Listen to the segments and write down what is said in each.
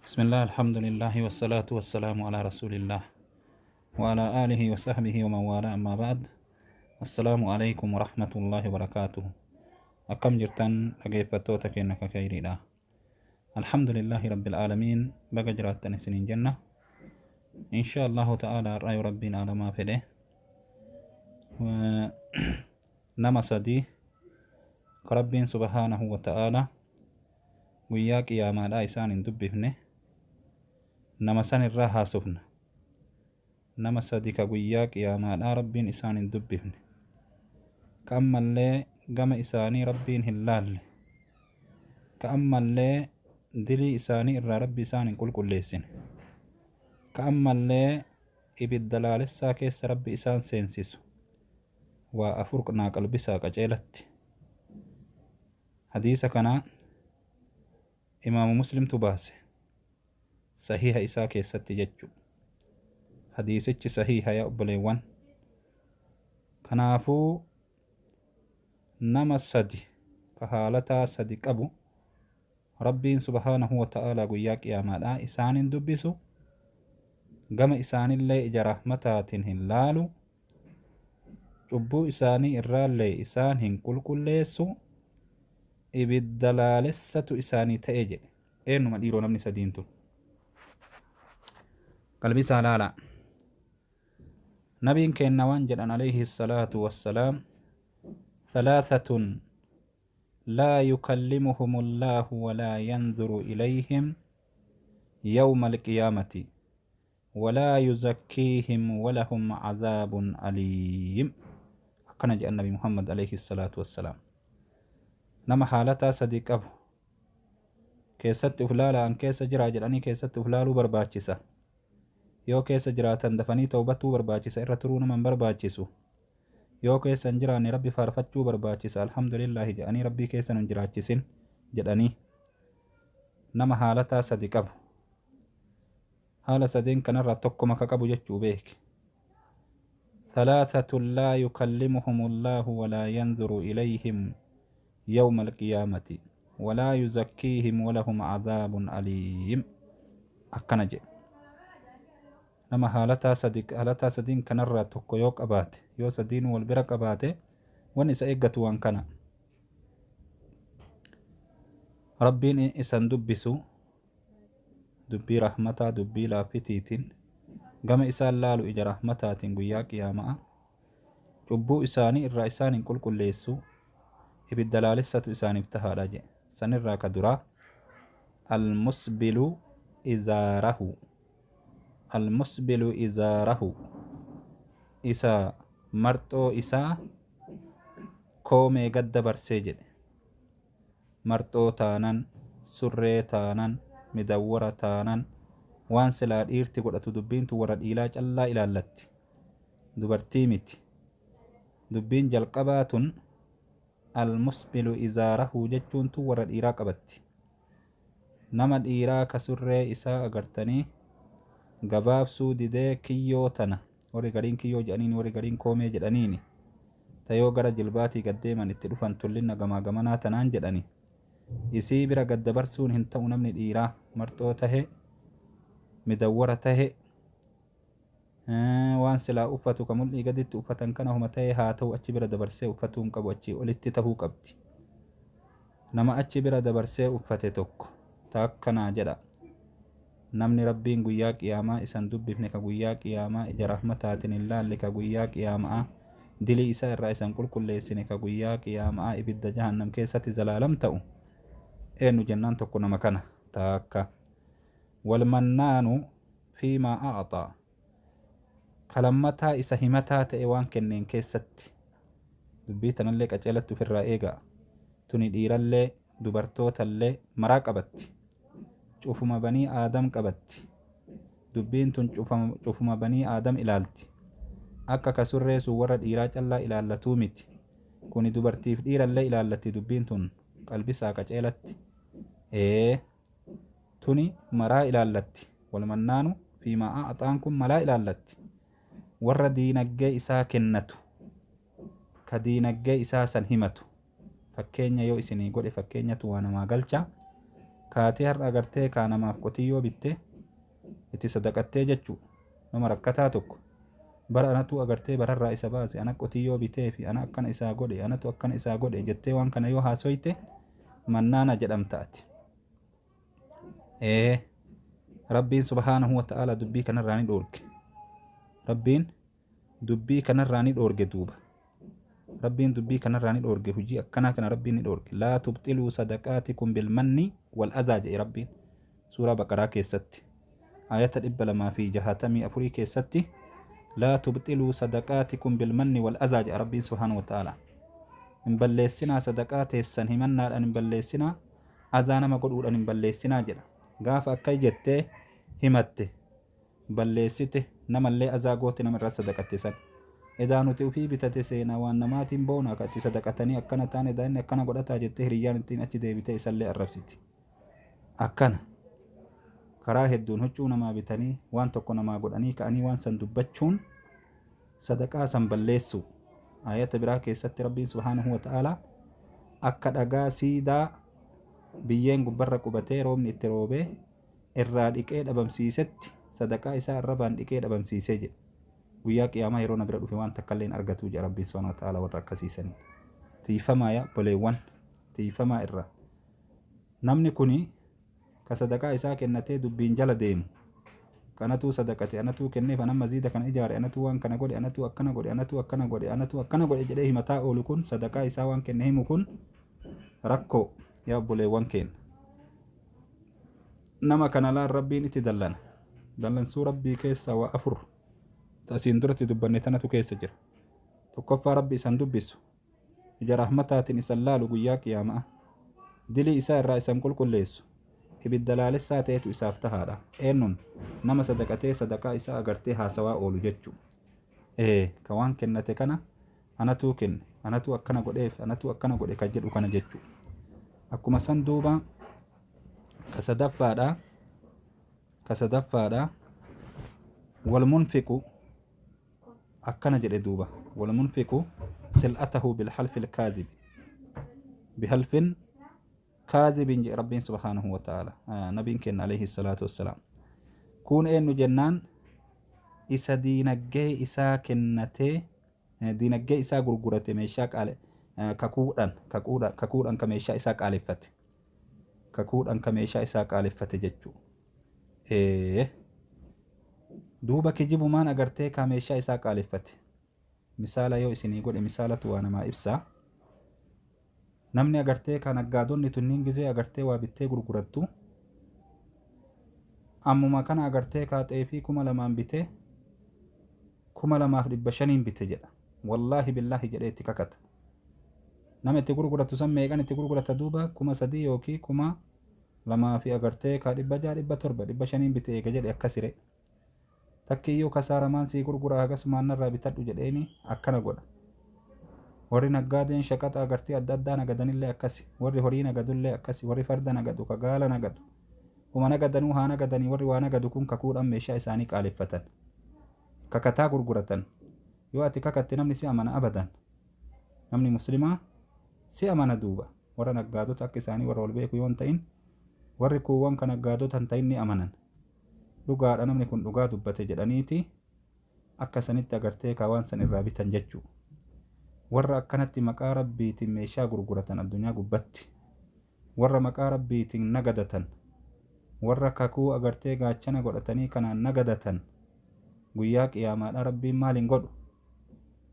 بسم الله الحمد لله والصلاة والسلام على رسول الله وعلى آله وصحبه ومن والاه أما بعد. السلام عليكم ورحمة الله وبركاته. أكم جرتان أجيفتوتك إنك خيري لا. الحمد لله رب العالمين بقى جراتني سنين جنة إن شاء الله تعالى رأي ربنا على ما فيه نما صدي ربين سبحانه وتعالى وياك يا ما لا إسان دبهنه نما سن الراها سفنه nama sadi ka guyyaa qiyaamaadhaa rabbiin isaan hin dubbifne ka ammallee gama isaanii rabbiin hin laalle ka ammallee dilii isaanii irraa rabbi isaan hin qulqulleessine ka ammallee ibidda laalessaa keessa rabbi isaan seensisu waa afur naa qalbisaa qaceelatti. hadiisa kanaa imaamu muslimtu baase sahiha isaa keessatti jechu. hadiisichi sahiha yaa obboleewwan. kanaafuu nama sadi ka haalataa sadi qabu rabbiin subhaanahu wa ta'aalaa guyyaa qiyaamaadhaa isaanin dubbisu gama isaanillee ija rahmataatiin hin laalu cubbuu isaanii irraallee isaan hin qulqulleessu ibidda laalessatu isaanii ta'e jedhe. eenyuma dhiiroo namni sadiin tun qalbisaa laalaa. نبي كان وانجل عليه الصلاة والسلام ثلاثة لا يكلمهم الله ولا ينظر إليهم يوم القيامة ولا يزكيهم ولهم عذاب أليم. أكنا جاء النبي محمد عليه الصلاة والسلام نما حالتا صديق أبو كيست أفلالا أن كيس جراجل أني كيست أفلالو برباچسا yoo keessa jiraatan dafanii tawbatuu barbaachisa irra turuu naman barbaachisu yoo keessa hin jiraanne rabbi faarfachuu barbaachisa alhamdulillahi jedhanii rabbii keessa nun jiraachisin jedhanii nama haalataa sadi qabu. haala sadeen kanarraa tokko maka qabu jechuu beeki. ثلاثة لا يكلمهم الله ولا ينظر إليهم يوم القيامة ولا يزكيهم ولهم عذاب أليم. akkana jedhe nama haalataa sadiin kanarraa tokko yoo qabaate yoo sadiin wal bira qabaate wan isa eeggatu waan kana rabbiin isan dubbisu dubbii rahmataa dubbii laaffitiitiin gama isaan laalu ija rahmataatiin guyyaa qiyaama'a cubbuu isaanii irraa isaan hin qulqulleessu ibidda laalessatu isaaniif tahaadha jedhe. sanirraa ka duraa almusbilu izaarahu المسبل إزاره إسا مرتو إسا كومي قد برسجد مرتو تانان سري تانان مدورة تانان وان سلاد إيرتي قد أتدبين تورد إلاج الله إلى اللت دبرتيمت دبين جلقبات المسبل إزاره ججون تورد إراقبت نمد إراك سري إسا أغرتني gabaabsuu didee kiyyoo tana warri gariin kiyyoo jedhaniin warri gariin koomee jedhaniini tayoo gara jilbaatii gaddeeman itti dhufan tullinna gamaa gamanaa tanaan jedhani isii bira gaddabarsuun hin ta'u. namni dhiiraa marxoo tahe midawwara tahe waan silaa uffatu ka mul'ii gaditti uffatan kana huma tahe haa ta'u achi bira dabarsee uffatuu hin qabu. achi olitti tahuu qabdi. nama achi bira dabarsee uffate tokko taakkanaa jedha namni rabbiin guyyaa qiyaamaa isan dubbifne ka guyyaa qiyaamaa ija rahmataatiin hin laalle ka guyyaa qiyaamaa dilii isaa irraa isan qulqulleessine ka guyyaa qiyaamaa ibidda jahannam keessatti zalaalam ta'u eenyu jennaan tokko nama kana taakka. walmannaanu fiimaa a'xaa kalammataa isa himataa ta'e waan kenneen keessatti dubbii tanallee qaceelatti ofirraa eegaa. tuni dhiirallee dubartootallee maraa qabatti. cufuma banii aadam qabatti. dubbiin tun cufuma banii aadam ilaalti. akka ka surreessu warra dhiiraa callaa ilaallatuu miti. kuni dubartiif dhiirallee ilaallatti dubbiin tun qalbisaa qaceelatti. tuni maraa ilaallatti. walmannaanu fiimaa a'xaan kun malaa ilaallatti. warra diinaggee isaa kennatu ka diinaggee isaa san himatu fakkeenya yoo isinii godhe fakkeenyatu waa namaa galcha kaatee har'a agartee kaa namaaf qotiyyoo bitte itti sadaqattee jechuu nama rakkataa tokko bara anatu agartee bararraa isa baase ana qotiyyoo bitee fi ana akkana isaa godhe anatu akkana isaa godhe jettee waan kana yoo haasoyte mannaana jedhamtaati. Rabbiin subhaanahu wa ta'ala dubbii kanarraa ni dhoorge. Rabbiin dubbii kanarraa ni dhoorge duuba. Rabbiin dubbii kanarraa ni dhoorge hujii akkanaa kana Rabbiin ni dhoorge. Laa tubxiluu sadaqaatikum bilmanni wal adhaa jedhe Rabbiin suuraa Baqaraa keessatti ayata 264 keessatti laa tubxiluu sadaqaatikum bilmanni wal adhaa jedhe Rabbiin subhaanahu wa ta'ala. Hin balleessinaa sadaqaa teessan himannaadhaan hin balleessinaa adhaa nama godhuudhaan hin balleessinaa jedha. Gaafa akka jettee himatte balleessite namallee adhaa goote namarraa sadaqatte san edaa nuti ufii bitate seenaa waan namaatiin boona akka itti sadaqatanii akkana taan edaa inni akkana godhataa jettee hiriyyaan ittiin achi deebitee isallee arrabsiti. Akkana karaa hedduun huccuu namaa bitanii waan tokko namaa godhanii ka'anii waan san dubbachuun sadaqaa san balleessu. Ayata biraa keessatti Rabbiin subhaanahu wa ta'ala akka dhagaa siidaa biyyeen gubbarra qubatee roobni itti roobee irraa dhiqee dhabamsiisetti sadaqaa isaa arrabaan dhiqee dhabamsiisee jedhe. Guyyaa qiyaamaa yeroo na bira dhufe waan takka illee argatu jedha Rabbiin subhaanahu wa ta'ala warra akkasiisanii. Tiifamaa yaa obboleewwan tiifamaa irra namni kuni ka sadaqaa isaa kennatee dubbiin jala deemu kanatu sadaqate anatu kenneef anan maziida kana ijaare anatu waan kana godhe anatu akkana godhe anatu akkana godhe anatu akkana godhe jedhee himataa oolu kun sadaqaa isaa waan kenne himu kun rakkoo yaa obboleewwan keenya. Nama kana laan Rabbiin itti dallana. Dallansuu Rabbii keessa waa afur tasiin duratti dubbanne tanatu keessa jira. Tokkoffaa Rabbi isan dubbisu ija rahmataatiin isan laalu guyyaa qiyaamaa dilii isaa irraa isan qulqulleessu ibidda laalessaa ta'etu isaaf tahaadha. Eenyuun nama sadaqatee sadaqaa isaa agartee haasawaa oolu jechuu. Ka waan kennate kana anatu kenne anatu akkana godheef anatu akkana godhe kan jedhu kana jechuu. Akkuma san duuba ka sadaffaadha wal munfiqu akkana jedhe duuba wal munfiqu sil'atahu bilhalfil kaazib bihalfin kaazibin jedhe Rabbiin subhaanahu wa ta'ala nabiin kenna alayhi salaatu wassalaam. Kun eenyu jennaan isa diinaggee isaa kennatee diinaggee isaa gurgurate meeshaa qaale kakuudhaan ka meeshaa isaa qaaleffate kakuudhaan ka meeshaa isaa qaaleffate jechuu. Duuba kijibumaan agartee ka meeshaa isaa qaaleffate misaala yoo isinii godhe misaalatu waa namaa ibsaa. Namni agartee ka naggaadonni tunniin gizee agartee waa bittee gurgurattu ammuma kana agartee ka xeefii 2,000 bitee 2,500 bite jedha. Wallaahi billaahi jedhee itti kakata. Nama itti gurgurattu san meeqan itti gurgurata duuba 3,000 yookiin 2,000 fi agartee ka 600 700 500 bite eega jedhe akkasire. Takkiyyuu kasaaramaan sii gurguraa akkasumaan narraa bitadhu jedheeni akkana godha. Warri naggaadeen shaqaxa agartee adda addaa nagadanillee akkasi warri horii nagadullee akkasi warri farda nagadu ka gaala nagadu kuma nagadanuu haa nagadanii warri waa nagadu kun kakuudhaan meeshaa isaanii qaaleffatan kakataa gurguratan. Yoo ati kakatte namni si amana abadan namni muslimaa si amana duuba warra naggaadota akka isaanii warra ol beeku yoon ta'in warri kuuwwan ka naggaadota hin ta'in ni amanan. Dhugaadha namni kun dhugaa dubbate jedhaniiti akka sanitti agartee ka waan san irraa bitan jechuu. Warra akkanatti maqaa rabbiitiin meeshaa gurguratan addunyaa gubbatti warra maqaa rabbiitiin nagadatan warra kakuu agartee gaachana godhatanii kanaan nagadatan guyyaa qiyaamaadha Rabbiin maaliin godhu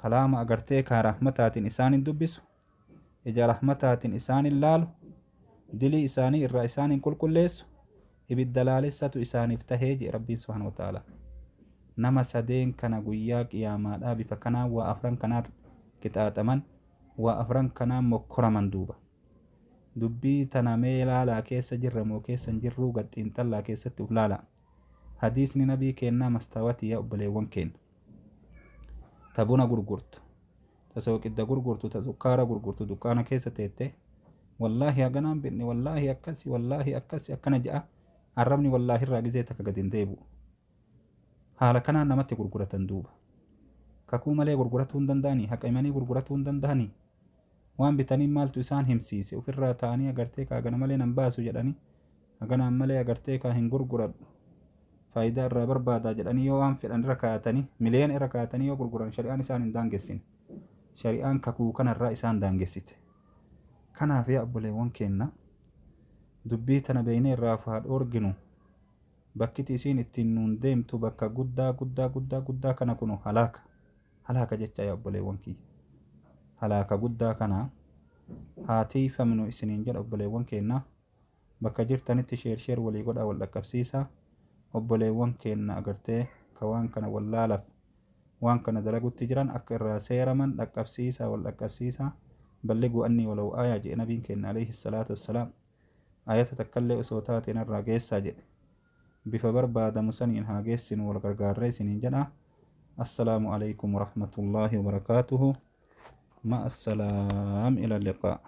kalaama agartee ka rahmataatiin isaanin dubbisu ija rahmataatiin isaanin laalu dilii isaanii irraa isaanin qulqulleessu ibidda laalessatu isaaniif tahee jedhe Rabbiin subhaanahu wa ta'ala. Nama sadeen kana guyyaa qiyaamaadha bifa kanaan waa afran kanaatu qixaaxaman waa afran kanaan mokkoraman duuba. Dubbii tana mee laalaa keessa jirra moo keessa hin jirruu gaxiinxallaa keessatti uf laala. Hadiisni nabii kennaa mastaawatii yaa obboleewwan keenya. Ta buna gurgurtu ta sooqidda gurgurtu ta sukkaara gurgurtu dukkaana keessa teette wallaahi haganaan binne wallaahi akkasi akkana je'a arrabni wallaahi irraa gizee takka gad hin deebi'u. Haala kanaan namatti gurguratan duuba. Kakuu malee gurguratuu hin danda'anii haqamanii gurguratuu hin danda'anii waan bitanii maaltu isaan himsiise ofirraa ta'anii agartee kaagana malee nan baasu jedhanii haganaan malee agartee ka hin gurguradhu faayidaa irraa barbaadaa jedhanii yoo waan fedhan irra kaa'atanii miliyoona irra kaa'atanii yoo gurguran shari'aan isaan hin daangessine. Shari'aan kakuu kanarraa isaan daangessite. Kanaaf yaa obboleewwan keenya dubbii tana beeynee irraa haa dhoorginu. Bakkiti isiin ittiin nuun deemtu bakka guddaa kana kunu halaaka jecha yaa obboleewwan kiyya. Halaaka guddaa kana haa tiifamnu isiniin jedha obboleewwan keenya. Bakka jirtanitti sheer walii godhaa wal dhaqqabsiisaa. Obboleewwan keenya agartee ka waan kana wallaalaaf waan kana dalagutti jiran akka irraa seeraman dhaqqabsiisaa wal dhaqqabsiisaa. Balliguu annii walau aayaa jedhe nabiin keenya alayhi salaatu wassalaam. Ayata takkallee osoo taateen irraa geessaa jedhe. Bifa barbaadamu saniin haa geessinu wal gargaarree isiniin jedha. Assalaamu alaykum warahmatullaahi wabarakaatuhu. مع السلام إلى اللقاء.